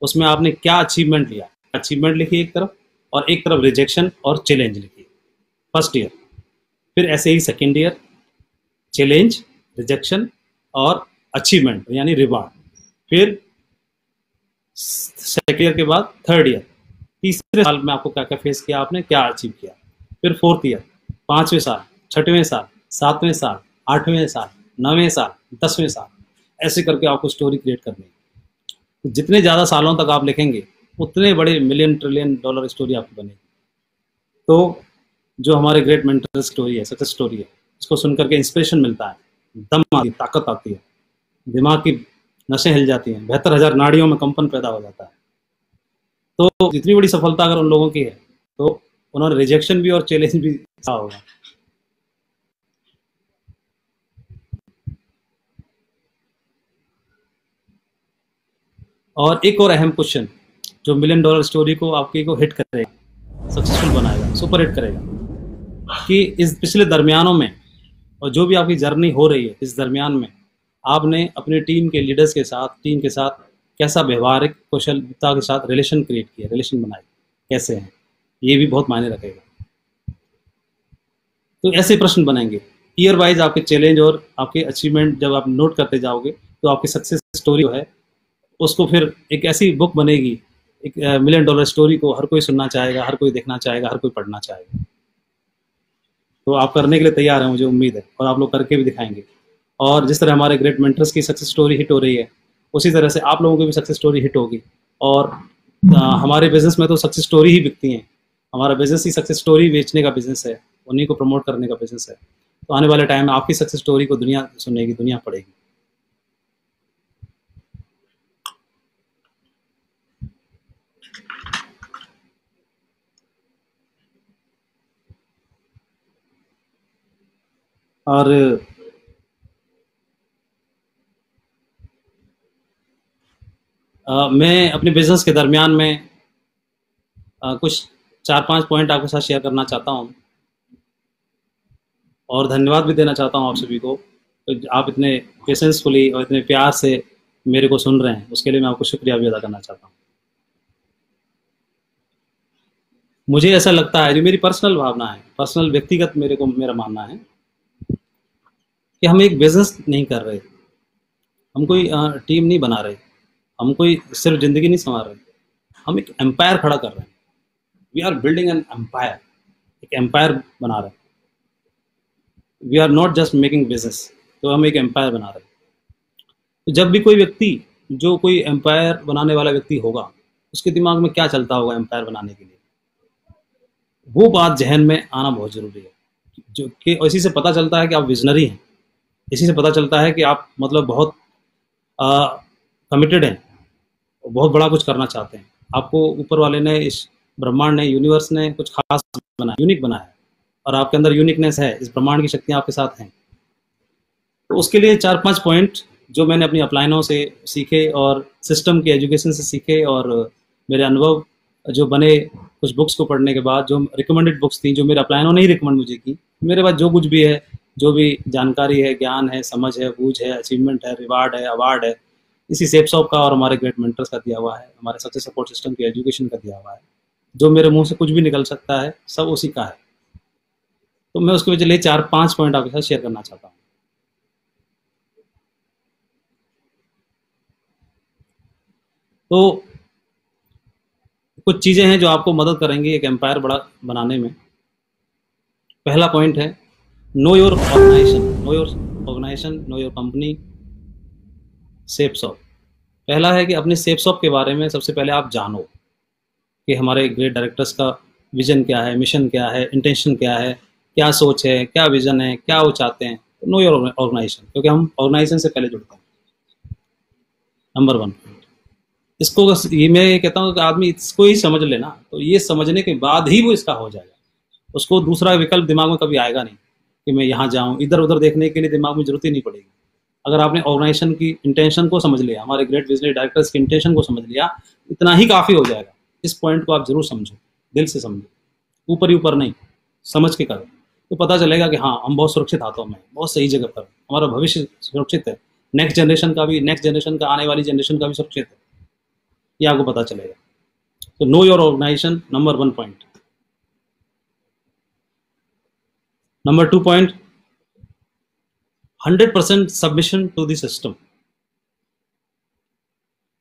उसमें आपने क्या अचीवमेंट लिया, अचीवमेंट लिखिए एक तरफ, और एक तरफ रिजेक्शन और चैलेंज लिखिए, फर्स्ट ईयर। फिर ऐसे ही सेकेंड ईयर, चैलेंज, रिजेक्शन और अचीवमेंट यानी रिवार्ड। फिर सेकेंड ईयर के बाद थर्ड ईयर, तीसरे साल में आपको क्या क्या फेस किया, आपने क्या अचीव किया। फिर फोर्थ ईयर, 5वें साल, 6वें साल, 7वें साल, 8वें साल, 9वें साल, 10वें साल, ऐसे करके आपको स्टोरी क्रिएट करनी है। जितने ज़्यादा सालों तक आप लिखेंगे उतने बड़े मिलियन ट्रिलियन डॉलर स्टोरी आपकी बनेगी। तो जो हमारे ग्रेट मेंटर स्टोरी है, सक्सेस स्टोरी है, इसको सुनकर के इंस्पिरेशन मिलता है, दम आती है, ताकत आती है, दिमाग की नसें हिल जाती हैं, 72,000 नाड़ियों में कंपन पैदा हो जाता है। तो इतनी बड़ी सफलता अगर उन लोगों की है तो उन्होंने रिजेक्शन भी और चैलेंज भी सहा होगा। और एक और अहम क्वेश्चन जो मिलियन डॉलर स्टोरी को आपकी को हिट करेगा, सक्सेसफुल बनाएगा, सुपर हिट करेगा, कि इस पिछले दरमियानों में और जो भी आपकी जर्नी हो रही है इस दरमियान में आपने अपनी टीम के लीडर्स के साथ, टीम के साथ कैसा व्यवहारिक कौशलता के साथ रिलेशन क्रिएट किया, रिलेशन बनाए कैसे हैं, ये भी बहुत मायने रखेगा। तो ऐसे प्रश्न बनेंगे ईयर वाइज, आपके चैलेंज और आपके अचीवमेंट जब आप नोट करते जाओगे तो आपकी सक्सेस स्टोरी जो है उसको फिर एक ऐसी बुक बनेगी, एक मिलियन डॉलर स्टोरी को हर कोई सुनना चाहेगा, हर कोई देखना चाहेगा, हर कोई पढ़ना चाहेगा। तो आप करने के लिए तैयार हैं, मुझे उम्मीद है, और आप लोग करके भी दिखाएंगे। और जिस तरह हमारे ग्रेट मेंटर्स की सक्सेस स्टोरी हिट हो रही है, उसी तरह से आप लोगों की भी सक्सेस स्टोरी हिट होगी। और हमारे बिजनेस में तो सक्सेस स्टोरी ही बिकती हैं, हमारा बिजनेस ही सक्सेस स्टोरी बेचने का बिजनेस है, उन्हीं को प्रमोट करने का बिजनेस है। तो आने वाले टाइम में आपकी सक्सेस स्टोरी को दुनिया सुनेगी, दुनिया पढ़ेगी। और मैं अपने बिजनेस के दरमियान में कुछ 4-5 पॉइंट आपके साथ शेयर करना चाहता हूँ, और धन्यवाद भी देना चाहता हूँ आप सभी को। तो आप इतने पेशेंसफुली और इतने प्यार से मेरे को सुन रहे हैं, उसके लिए मैं आपको शुक्रिया भी अदा करना चाहता हूँ। मुझे ऐसा लगता है, जो मेरी पर्सनल भावना है, पर्सनल व्यक्तिगत मेरा मानना है कि हम एक बिजनेस नहीं कर रहे, हम कोई टीम नहीं बना रहे, हम कोई सिर्फ ज़िंदगी नहीं संवार रहे, हम एक एम्पायर खड़ा कर रहे हैं। We are building an empire, एक एम्पायर बना रहे हैं। We are not just making business, तो हम एक एम्पायर बना रहे हैं। तो जब भी कोई व्यक्ति, जो कोई एम्पायर बनाने वाला व्यक्ति होगा, उसके दिमाग में क्या चलता होगा एम्पायर बनाने के लिए, वो बात जहन में आना बहुत ज़रूरी है। जो कि इसी से पता चलता है कि आप विजनरी हैं, इसी से पता चलता है कि आप मतलब बहुत कमिटेड हैं, बहुत बड़ा कुछ करना चाहते हैं। आपको ऊपर वाले ने, इस ब्रह्मांड ने, यूनिवर्स ने कुछ खास बनाया, यूनिक बनाया है, और आपके अंदर यूनिकनेस है, इस ब्रह्मांड की शक्तियाँ आपके साथ हैं। तो उसके लिए 4-5 पॉइंट जो मैंने अपनी अपलाइनों से सीखे और सिस्टम के एजुकेशन से सीखे, और मेरे अनुभव जो बने कुछ बुक्स को पढ़ने के बाद, जो रिकमेंडेड बुक्स थी, जो मेरे अपलाइनों ने ही रिकमेंड मुझे की, मेरे पास जो कुछ भी है, जो भी जानकारी है, ज्ञान है, समझ है, बूझ है, अचीवमेंट है, रिवार्ड है, अवार्ड है, इसी सेप्सॉप का और हमारे ग्रेट मेंटर्स का दिया हुआ है, हमारे सक्सेस सपोर्ट सिस्टम की एजुकेशन का दिया हुआ है। जो मेरे मुंह से कुछ भी निकल सकता है, सब उसी का है। तो मैं उसके वजह लिए 4-5 पॉइंट आपके साथ शेयर करना चाहता हूँ। तो कुछ चीज़ें हैं जो आपको मदद करेंगी एक एम्पायर बड़ा बनाने में। पहला पॉइंट है know your organization, know your organization, know your company, safe shop. पहला है कि अपने सेफ शॉप के बारे में सबसे पहले आप जानो कि हमारे ग्रेट डायरेक्टर्स का विजन क्या है, मिशन क्या है, इंटेंशन क्या है, क्या सोच है, क्या विजन है, क्या वो चाहते हैं। तो नो योर ऑर्गेनाइजेशन, क्योंकि हम ऑर्गेनाइजेशन से पहले जुड़ते हैं। नंबर 1 इसको ये मैं ये कहता हूँ कि आदमी इसको ही समझ लेना, तो ये समझने के बाद ही वो इसका हो जाएगा। उसको दूसरा विकल्प दिमाग में कभी आएगा नहीं कि मैं यहाँ जाऊँ, इधर उधर देखने के लिए दिमाग में जरूरत ही नहीं पड़ेगी। अगर आपने ऑर्गेनाइजेशन की इंटेंशन को समझ लिया, हमारे ग्रेट विजनरी डायरेक्टर्स की इंटेंशन को समझ लिया, इतना ही काफ़ी हो जाएगा। इस पॉइंट को आप जरूर समझो, दिल से समझो, ऊपर ही ऊपर नहीं, समझ के करो, तो पता चलेगा कि हाँ हम बहुत सुरक्षित हाथों में, बहुत सही जगह पर, हमारा भविष्य सुरक्षित है, नेक्स्ट जनरेशन का भी, नेक्स्ट जनरेशन का, आने वाली जनरेशन का भी सुरक्षित है, ये आपको पता चलेगा। तो know your organization, number 1 point. Number 2 point, 100% submission to the system.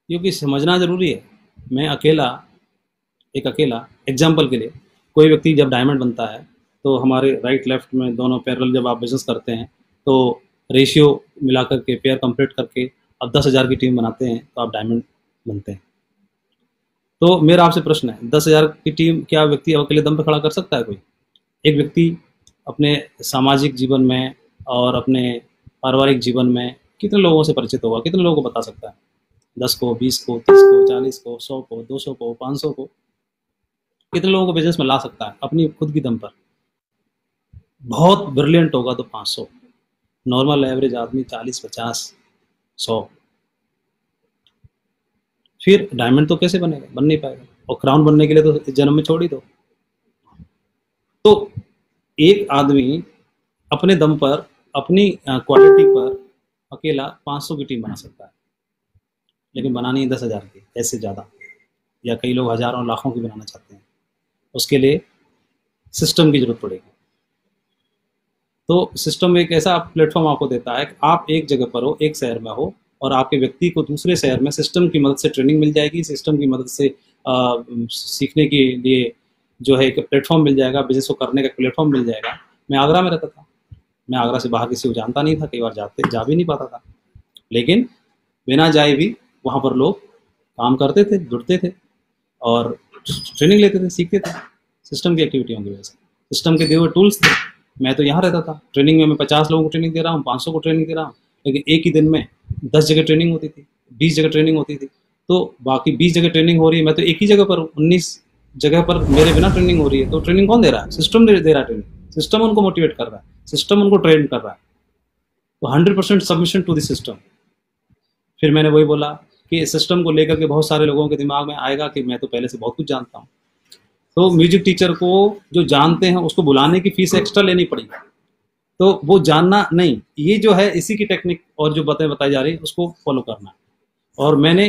क्योंकि समझना जरूरी है। मैं अकेला एग्जाम्पल के लिए, कोई व्यक्ति जब डायमंड बनता है तो हमारे राइट लेफ्ट में दोनों पैरेलल जब आप बिजनेस करते हैं तो रेशियो मिलाकर के, पेयर कंप्लीट करके आप 10,000 की टीम बनाते हैं तो आप डायमंड बनते हैं। तो मेरा आपसे प्रश्न है, 10,000 की टीम क्या व्यक्ति अकेले दम पर खड़ा कर सकता है? कोई एक व्यक्ति अपने सामाजिक जीवन में और अपने पारिवारिक जीवन में कितने लोगों से परिचित होगा, कितने लोगों को बता सकता है? 10 को, 20 को, 30 को, 40 को, 100 को, 200 को, 500 को, कितने लोगों को बिजनेस में ला सकता है अपनी खुद की दम पर? बहुत ब्रिलियंट होगा तो 500, नॉर्मल एवरेज आदमी 40, 50, 100। फिर डायमंड तो कैसे बनेगा? बन नहीं पाएगा। और क्राउन बनने के लिए तो जन्म में छोड़ ही दो। तो एक आदमी अपने दम पर, अपनी क्वालिटी पर अकेला 500 की टीम बना सकता है, लेकिन बनानी है 10,000 की, ऐसे ज़्यादा, या कई लोग हज़ारों लाखों की बनाना चाहते हैं। उसके लिए सिस्टम की जरूरत पड़ेगी। तो सिस्टम एक ऐसा प्लेटफॉर्म आपको देता है कि आप एक जगह पर हो, एक शहर में हो, और आपके व्यक्ति को दूसरे शहर में सिस्टम की मदद से ट्रेनिंग मिल जाएगी, सिस्टम की मदद से सीखने के लिए जो है एक प्लेटफॉर्म मिल जाएगा, बिजनेस को करने का प्लेटफॉर्म मिल जाएगा। मैं आगरा में रहता था, मैं आगरा से बाहर किसी को जानता नहीं था, कई बार जा भी नहीं पाता था, लेकिन बिना जाए भी वहाँ पर लोग काम करते थे, जुड़ते थे और ट्रेनिंग लेते थे, सीखते थे सिस्टम की एक्टिविटियों की वजह से। सिस्टम के दिए हुए टूल्स थे। मैं तो यहाँ रहता था, ट्रेनिंग में मैं 50 लोगों को ट्रेनिंग दे रहा हूँ, 500 को ट्रेनिंग दे रहा हूँ, लेकिन एक ही दिन में 10 जगह ट्रेनिंग होती थी, 20 जगह ट्रेनिंग होती थी। तो बाकी 20 जगह ट्रेनिंग हो रही है, मैं तो एक ही जगह पर हूँ, 19 जगह पर मेरे बिना ट्रेनिंग हो रही है। तो ट्रेनिंग कौन दे रहा है? सिस्टम दे रहा है ट्रेनिंग। सिस्टम उनको मोटिवेट कर रहा है, सिस्टम उनको ट्रेन कर रहा है। तो 100% सबमिशन टू द सिस्टम। फिर मैंने वही बोला कि सिस्टम को लेकर के बहुत सारे लोगों के दिमाग में आएगा कि मैं तो पहले से बहुत कुछ जानता हूँ। तो म्यूजिक टीचर को जो जानते हैं उसको बुलाने की फीस एक्स्ट्रा लेनी पड़ेगी, तो वो जानना नहीं, ये जो है इसी की टेक्निक और जो बातें बताई जा रही है उसको फॉलो करना है। और मैंने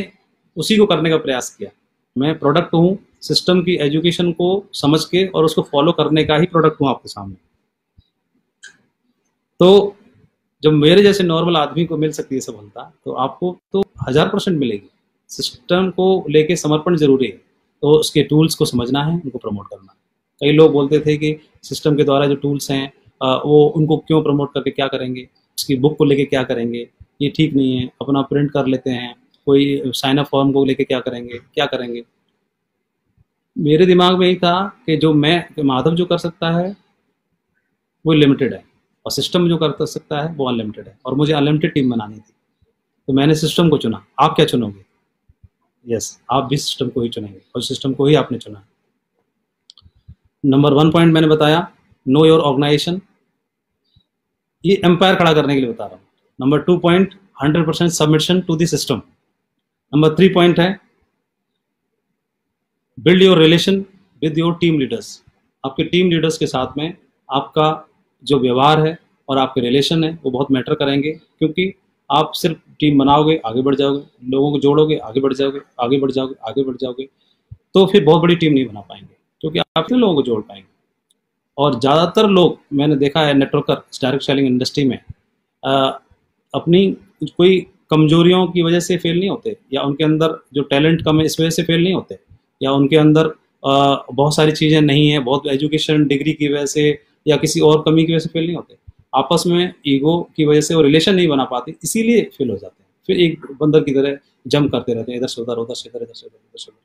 उसी को करने का प्रयास किया। मैं प्रोडक्ट हूँ सिस्टम की एजुकेशन को समझ के और उसको फॉलो करने का ही प्रोडक्ट हूँ आपके सामने। तो जब मेरे जैसे नॉर्मल आदमी को मिल सकती है सफलता, तो आपको तो 1000% मिलेगी। सिस्टम को लेके समर्पण जरूरी है, तो उसके टूल्स को समझना है, उनको प्रमोट करना है। कई लोग बोलते थे कि सिस्टम के द्वारा जो टूल्स हैं वो उनको क्यों प्रमोट करके क्या करेंगे, उसकी बुक को लेके क्या करेंगे, ये ठीक नहीं है, अपना प्रिंट कर लेते हैं, कोई साइन अप फॉर्म को लेके क्या करेंगे। मेरे दिमाग में यही था कि जो माधव जो कर सकता है वो लिमिटेड है, और सिस्टम जो कर सकता है वो अनलिमिटेड है, और मुझे अनलिमिटेड टीम बनानी थी। तो मैंने सिस्टम को चुना। आप क्या चुनोगे? यस, आप भी सिस्टम को ही चुनेंगे, और सिस्टम को ही आपने चुना। नंबर 1 पॉइंट मैंने बताया, नो योर ऑर्गेनाइजेशन, ये एम्पायर खड़ा करने के लिए बता रहा हूँ। Number 2 point, 100% submission to the system. Number 3 point है build your relation with your team leaders. आपके टीम लीडर्स के साथ में आपका जो व्यवहार है और आपके रिलेशन है वो बहुत मैटर करेंगे, क्योंकि आप सिर्फ टीम बनाओगे, आगे बढ़ जाओगे, लोगों को जोड़ोगे, आगे बढ़ जाओगे, तो फिर बहुत बड़ी टीम नहीं बना पाएंगे, क्योंकि आप कितने लोगों को जोड़ पाएंगे। और ज़्यादातर लोग मैंने देखा है नेटवर्कर डायरेक्ट सेलिंग इंडस्ट्री में अपनी कोई कमजोरियों की वजह से फेल नहीं होते, या उनके अंदर जो टैलेंट कम है इस वजह से फेल नहीं होते, या उनके अंदर बहुत सारी चीज़ें नहीं है, बहुत एजुकेशन डिग्री की वजह से या किसी और कमी की वजह से फेल नहीं होते, आपस में ईगो की वजह से वो रिलेशन नहीं बना पाते, इसीलिए फेल हो जाते हैं। फिर एक बंदर की तरह जंप करते रहते हैं, इधर से उधर, उधर से इधर, इधर से उधर, इधर से उधर।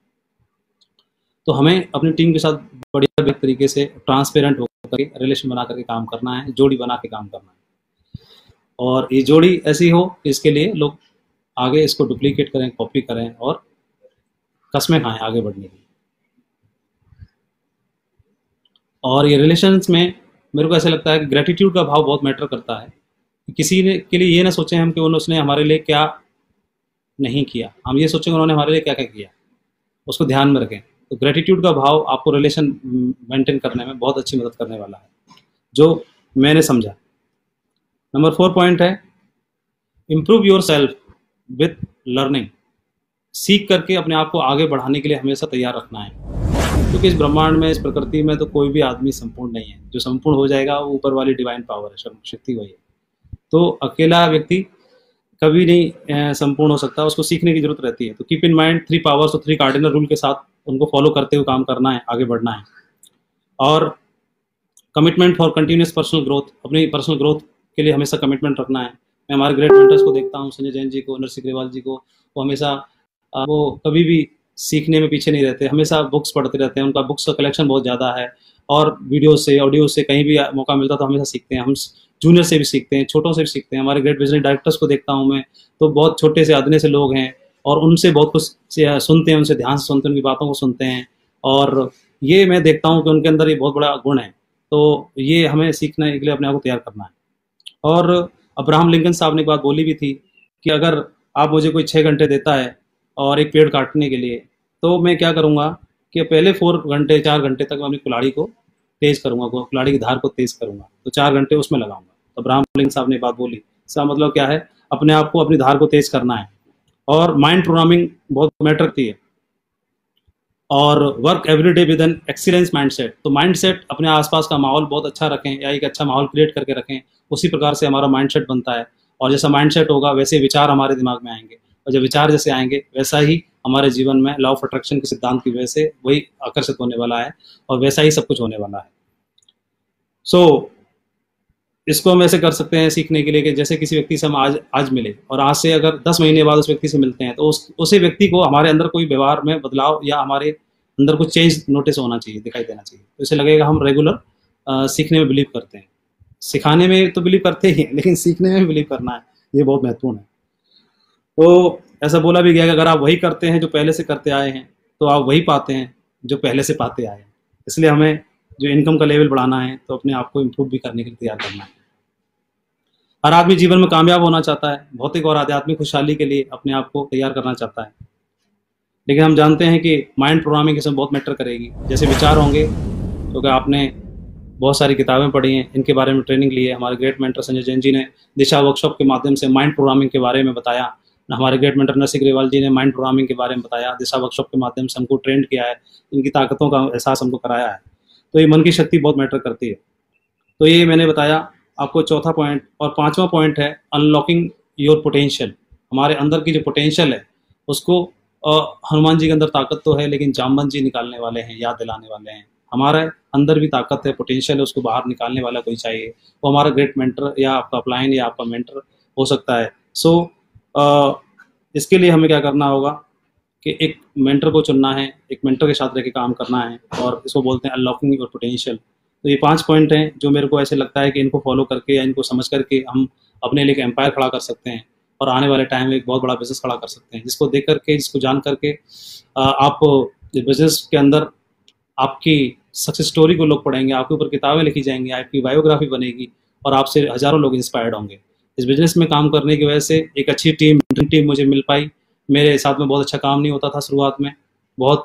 तो हमें अपनी टीम के साथ बढ़िया तरीके से ट्रांसपेरेंट होकर रिलेशन बना करके काम करना है, जोड़ी बना के काम करना है। और ये जोड़ी ऐसी हो कि इसके लिए लोग आगे इसको डुप्लीकेट करें, कॉपी करें और कस्में खाएं आगे बढ़ने की। और ये रिलेशंस में मेरे को ऐसा लगता है कि ग्रेटिट्यूड का भाव बहुत मैटर करता है। किसी ने के लिए ये ना सोचें हम कि उसने हमारे लिए क्या नहीं किया, हम ये सोचें उन्होंने हमारे लिए क्या क्या किया, उसको ध्यान में रखें। तो ग्रेटिट्यूड का भाव आपको रिलेशन मेंटेन करने में बहुत अच्छी मदद करने वाला है, जो मैंने समझा। नंबर 4 पॉइंट है improve your self with learning. सीख करके अपने आप को आगे बढ़ाने के लिए हमेशा तैयार रखना है, क्योंकि इस ब्रह्मांड में, इस प्रकृति में तो कोई भी आदमी संपूर्ण नहीं है। जो संपूर्ण हो जाएगा वो ऊपर वाली डिवाइन पावर है, शक्ति वही है। तो अकेला व्यक्ति कभी नहीं संपूर्ण हो सकता, उसको सीखने की जरूरत रहती है। तो कीप इन माइंड 3 पावर्स और 3 कार्डिनल रूल के साथ उनको फॉलो करते हुए काम करना है, आगे बढ़ना है। और commitment for continuous personal growth, अपनी पर्सनल ग्रोथ के लिए हमेशा कमिटमेंट रखना है। मैं हमारे ग्रेट मेंटर्स को देखता हूँ, संजय जैन जी को, नरसिंह ग्रेवाल जी को, वो हमेशा वो कभी भी सीखने में पीछे नहीं रहते, हमेशा बुक्स पढ़ते रहते हैं। उनका बुक्स का कलेक्शन बहुत ज़्यादा है, और वीडियो से, ऑडियो से, कहीं भी मौका मिलता तो हमेशा सीखते हैं। हम जूनियर से भी सीखते हैं, छोटों से भी सीखते हैं। हमारे ग्रेट बिजनेस डायरेक्टर्स को देखता हूँ मैं, तो बहुत छोटे से अदने से लोग हैं, और उनसे बहुत कुछ सुनते हैं, उनसे ध्यान से सुनते हैं, उनकी बातों को सुनते हैं। और ये मैं देखता हूँ कि उनके अंदर ये बहुत बड़ा गुण है। तो ये हमें सीखने के लिए अपने आप को तैयार करना है। और अब्राहम लिंकन साहब ने एक बात बोली भी थी कि अगर आप मुझे कोई 6 घंटे देता है और एक पेड़ काटने के लिए, तो मैं क्या करूँगा कि पहले 4 घंटे तक मैं अपनी कुल्हाड़ी को तेज़ करूँगा, कुल्हाड़ी की धार को तेज़ करूँगा, तो 4 घंटे उसमें लगाऊंगा। तो अब्राहम लिंकन साहब ने बात बोली, इसका मतलब क्या है, अपने आप को, अपनी धार को तेज़ करना है। और माइंड प्रोग्रामिंग बहुत मैटर करती है। और work everyday with an excellence mindset. तो माइंडसेट, अपने आसपास का माहौल बहुत अच्छा रखें, या एक अच्छा माहौल क्रिएट करके रखें, उसी प्रकार से हमारा माइंडसेट बनता है। और जैसा माइंडसेट होगा वैसे विचार हमारे दिमाग में आएंगे, और जब विचार जैसे आएंगे वैसा ही हमारे जीवन में लॉ ऑफ अट्रैक्शन के सिद्धांत की वजह से वही आकर्षित होने वाला है, और वैसा ही सब कुछ होने वाला है। सो इसको हम ऐसे कर सकते हैं सीखने के लिए कि जैसे किसी व्यक्ति से हम आज मिले, और आज से अगर 10 महीने बाद उस व्यक्ति से मिलते हैं, तो उसी व्यक्ति को हमारे अंदर कोई व्यवहार में बदलाव या हमारे अंदर कुछ चेंज नोटिस होना चाहिए, दिखाई देना चाहिए। तो इसे लगेगा हम रेगुलर सीखने में बिलीव करते हैं। सिखाने में तो बिलीव करते ही हैं, लेकिन सीखने में बिलीव करना है, ये बहुत महत्वपूर्ण है। तो ऐसा बोला भी गया कि अगर आप वही करते हैं जो पहले से करते आए हैं, तो आप वही पाते हैं जो पहले से पाते आए हैं। इसलिए हमें जो इनकम का लेवल बढ़ाना है, तो अपने आप को इम्प्रूव भी करने के लिए तैयार करना है। हर आदमी जीवन में कामयाब होना चाहता है, भौतिक और आध्यात्मिक खुशहाली के लिए अपने आप को तैयार करना चाहता है। लेकिन हम जानते हैं कि माइंड प्रोग्रामिंग इसमें बहुत मैटर करेगी। जैसे विचार होंगे, क्योंकि आपने बहुत सारी किताबें पढ़ी हैं, इनके बारे में ट्रेनिंग ली है। हमारे ग्रेट मेंटर संजय जैन जी ने दिशा वर्कशॉप के माध्यम से माइंड प्रोग्रामिंग के बारे में बताया। हमारे ग्रेट मेंटर नरसिंह ग्रेवाल जी ने माइंड प्रोग्रामिंग के बारे में बताया, दिशा वर्कशॉप के माध्यम से हमको ट्रेंड किया है, इनकी ताकतों का एहसास हमको कराया है। तो ये मन की शक्ति बहुत मैटर करती है। तो ये मैंने बताया आपको चौथा पॉइंट। और 5वां पॉइंट है अनलॉकिंग योर पोटेंशियल। हमारे अंदर की जो पोटेंशियल है उसको, हनुमान जी के अंदर ताकत तो है, लेकिन जामवंत जी निकालने वाले हैं, याद दिलाने वाले हैं। हमारे अंदर भी ताकत है, पोटेंशियल है, उसको बाहर निकालने वाला कोई चाहिए। वो हमारा ग्रेट मेंटर या आपका अपलाइन या आपका मेंटर हो सकता है। इसके लिए हमें क्या करना होगा कि एक मेंटर को चुनना है, एक मेंटर के साथ रह के काम करना है, और इसको बोलते हैं अनलॉकिंग योर पोटेंशियल। तो ये 5 पॉइंट हैं जो मेरे को ऐसे लगता है कि इनको फॉलो करके या इनको समझ करके हम अपने लिए एक एम्पायर खड़ा कर सकते हैं, और आने वाले टाइम में एक बहुत बड़ा बिजनेस खड़ा कर सकते हैं। जिसको देख करके, जिसको जान करके आप बिजनेस के अंदर आपकी सक्सेस स्टोरी को लोग पढ़ेंगे, आपके ऊपर किताबें लिखी जाएंगी, आपकी बायोग्राफी बनेगी, और आपसे हज़ारों लोग इंस्पायर्ड होंगे। इस बिजनेस में काम करने की वजह से एक अच्छी टीम मुझे मिल पाई। मेरे साथ में बहुत अच्छा काम नहीं होता था शुरुआत में, बहुत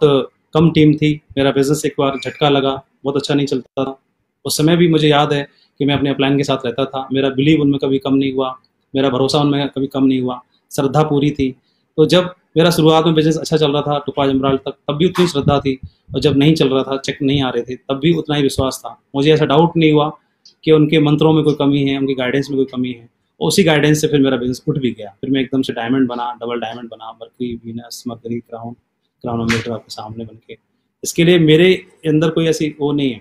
कम टीम थी। मेरा बिजनेस एक बार झटका लगा, बहुत अच्छा नहीं चलता था। उस समय भी मुझे याद है कि मैं अपने अपलाइन के साथ रहता था। मेरा बिलीव उनमें कभी कम नहीं हुआ, मेरा भरोसा उनमें कभी कम नहीं हुआ, श्रद्धा पूरी थी। तो जब मेरा शुरुआत में बिजनेस अच्छा चल रहा था, टुपा जमराल तक, तब भी उतनी श्रद्धा थी, और जब नहीं चल रहा था, चेक नहीं आ रहे थे, तब भी उतना ही विश्वास था। मुझे ऐसा डाउट नहीं हुआ कि उनके मंत्रों में कोई कमी है, उनकी गाइडेंस में कोई कमी है। उसी गाइडेंस से फिर मेरा बिजनेस उठ भी गया। फिर मैं एकदम से डायमंड बना, डबल डायमंड बना, mercury, Venus, mercury, crown of metal आपके सामने बन के। इसके लिए मेरे अंदर कोई ऐसी वो नहीं है,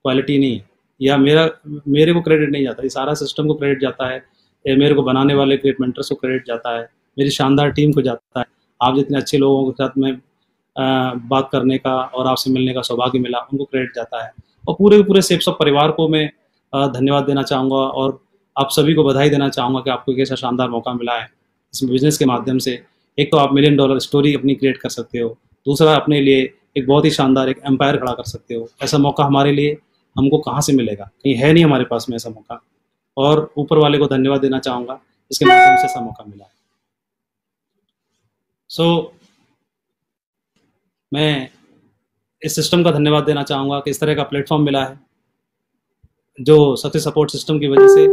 क्वालिटी नहीं है, या मेरे को क्रेडिट नहीं जाता, ये सारा सिस्टम को क्रेडिट जाता है, ये मेरे को बनाने वाले क्रिएट मेंटर्स को क्रेडिट जाता है, मेरी शानदार टीम को जाता है। आप जितने अच्छे लोगों के साथ में बात करने का और आपसे मिलने का सौभाग्य मिला, उनको क्रेडिट जाता है। और पूरे के पूरे सेप्स ऑफ परिवार को मैं धन्यवाद देना चाहूँगा और आप सभी को बधाई देना चाहूँगा कि आपको एक ऐसा शानदार मौका मिला है इस बिज़नेस के माध्यम से। एक तो आप $1 मिलियन स्टोरी अपनी क्रिएट कर सकते हो, दूसरा अपने लिए एक बहुत ही शानदार एक एम्पायर खड़ा कर सकते हो। ऐसा मौका हमारे लिए हमको कहाँ से मिलेगा, कहीं है नहीं हमारे पास में ऐसा मौका, और ऊपर वाले को धन्यवाद देना चाहूँगा इसके माध्यम से ऐसा मौका मिला है। सो मैं इस सिस्टम का धन्यवाद देना चाहूँगा कि इस तरह का प्लेटफॉर्म मिला है, जो सक्सेस सपोर्ट सिस्टम की वजह से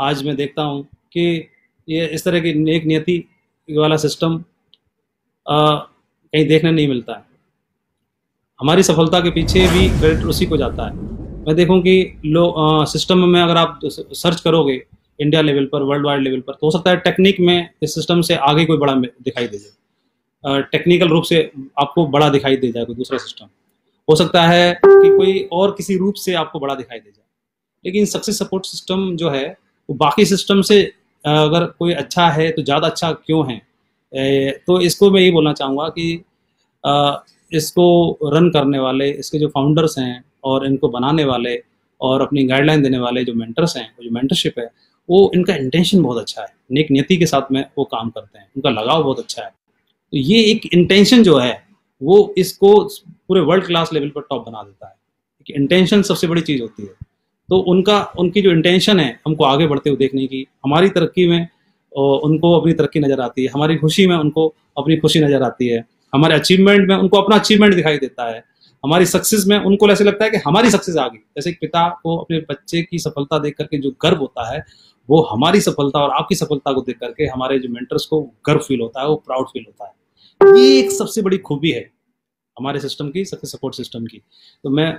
आज मैं देखता हूँ कि ये इस तरह की नेक नियति वाला सिस्टम कहीं देखने नहीं मिलता है। हमारी सफलता के पीछे भी क्रेडिट उसी को जाता है। मैं देखूं कि सिस्टम में अगर आप सर्च करोगे इंडिया लेवल पर, वर्ल्ड वाइड लेवल पर, तो हो सकता है टेक्निक में इस सिस्टम से आगे कोई बड़ा दिखाई दे जाए, टेक्निकल रूप से आपको बड़ा दिखाई दे जाए कोई दूसरा सिस्टम। हो सकता है कि कोई और किसी रूप से आपको बड़ा दिखाई दे जाए, लेकिन सक्सेस सपोर्ट सिस्टम जो है वो बाकी सिस्टम से अगर कोई अच्छा है तो ज़्यादा अच्छा क्यों है। तो इसको मैं ये बोलना चाहूँगा कि इसको रन करने वाले, इसके जो फाउंडर्स हैं और इनको बनाने वाले और अपनी गाइडलाइन देने वाले जो मेंटर्स हैं, जो मेंटरशिप है, वो इनका इंटेंशन बहुत अच्छा है, नेक नियति के साथ में वो काम करते हैं, उनका लगाव बहुत अच्छा है। तो ये एक इंटेंशन जो है वो इसको पूरे वर्ल्ड क्लास लेवल पर टॉप बना देता है। इंटेंशन सबसे बड़ी चीज़ होती है। तो उनकी जो इंटेंशन है हमको आगे बढ़ते हुए देखने की, हमारी तरक्की में उनको अपनी तरक्की नज़र आती है, हमारी खुशी में उनको अपनी खुशी नज़र आती है, हमारे अचीवमेंट में उनको अपना अचीवमेंट दिखाई देता है, हमारी सक्सेस में उनको ऐसे लगता है कि हमारी सक्सेस आ गई। जैसे एक पिता को अपने बच्चे की सफलता देख करके जो गर्व होता है, वो हमारी सफलता और आपकी सफलता को देख करके हमारे जो मेंटर्स को गर्व फील होता है, वो प्राउड फील होता है। ये एक सबसे बड़ी खूबी है हमारे सिस्टम की, सक्सेस सपोर्ट सिस्टम की। तो मैं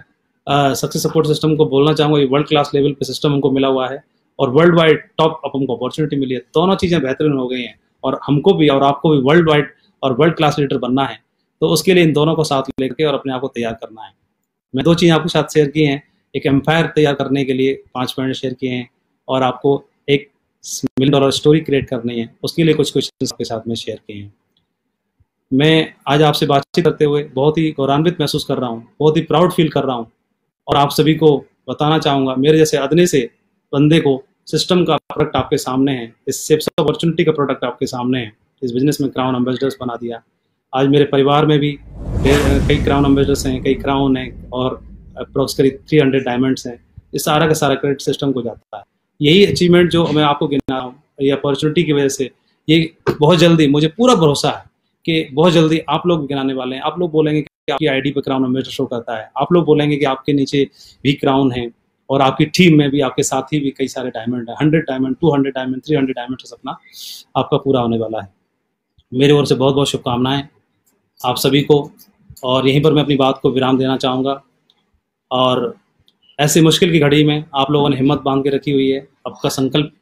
सक्सेस सपोर्ट सिस्टम को बोलना चाहूँगा, ये वर्ल्ड क्लास लेवल पे सिस्टम हमको मिला हुआ है और वर्ल्ड वाइड टॉप अप हमको अपॉर्चुनिटी मिली है। दोनों चीज़ें बेहतरीन हो गई हैं और हमको भी और आपको भी वर्ल्ड वाइड और वर्ल्ड क्लास लीडर बनना है। तो उसके लिए इन दोनों को साथ लेकर और अपने आप को तैयार करना है। मैं 2 चीज़ें आपके साथ शेयर की हैं, एक एम्पायर तैयार करने के लिए 5 पॉइंट शेयर किए हैं और आपको एक $1 मिलियन स्टोरी क्रिएट करनी है, उसके लिए कुछ क्वेश्चन आपके साथ में शेयर किए हैं। मैं आज आपसे बातचीत करते हुए बहुत ही गौरवान्वित महसूस कर रहा हूँ, बहुत ही प्राउड फील कर रहा हूँ और आप सभी को बताना चाहूँगा, मेरे जैसे अदने से बंदे को सिस्टम का प्रोडक्ट आपके सामने है, इस सेप्स अपॉर्चुनिटी का प्रोडक्ट आपके सामने है, इस बिजनेस में क्राउन एम्बेसडर्स बना दिया। आज मेरे परिवार में भी कई क्राउन एम्बेसडर्स हैं, कई क्राउन हैं और अप्रोक्स करीब 300 डायमंड्स हैं। इस सारा का सारा क्रेडिट सिस्टम को जाता है। यही अचीवमेंट जो मैं आपको गिना रहा हूँ, ये अपॉर्चुनिटी की वजह से, ये बहुत जल्दी, मुझे पूरा भरोसा है कि बहुत जल्दी आप लोग गिनाने वाले हैं। आप लोग बोलेंगे कि आपकी आईडी पे क्राउन एम्बेसडर शो करता है, आप लोग बोलेंगे कि आपके नीचे भी क्राउन है और आपकी टीम में भी, आपके साथी भी कई सारे डायमंड है, 100 डायमंड, 200 डायमंड, 300 डायमंड का सपना आपका पूरा होने वाला है। मेरी ओर से बहुत बहुत शुभकामनाएं आप सभी को, और यहीं पर मैं अपनी बात को विराम देना चाहूँगा। और ऐसी मुश्किल की घड़ी में आप लोगों ने हिम्मत बांध के रखी हुई है, आपका संकल्प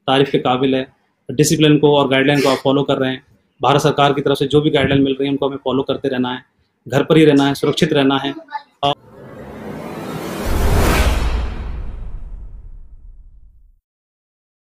तारीफ के काबिल है। डिसिप्लिन को और गाइडलाइन को आप फॉलो कर रहे हैं। भारत सरकार की तरफ से जो भी गाइडलाइन मिल रही है उनको हमें फॉलो करते रहना है, घर पर ही रहना है, सुरक्षित रहना है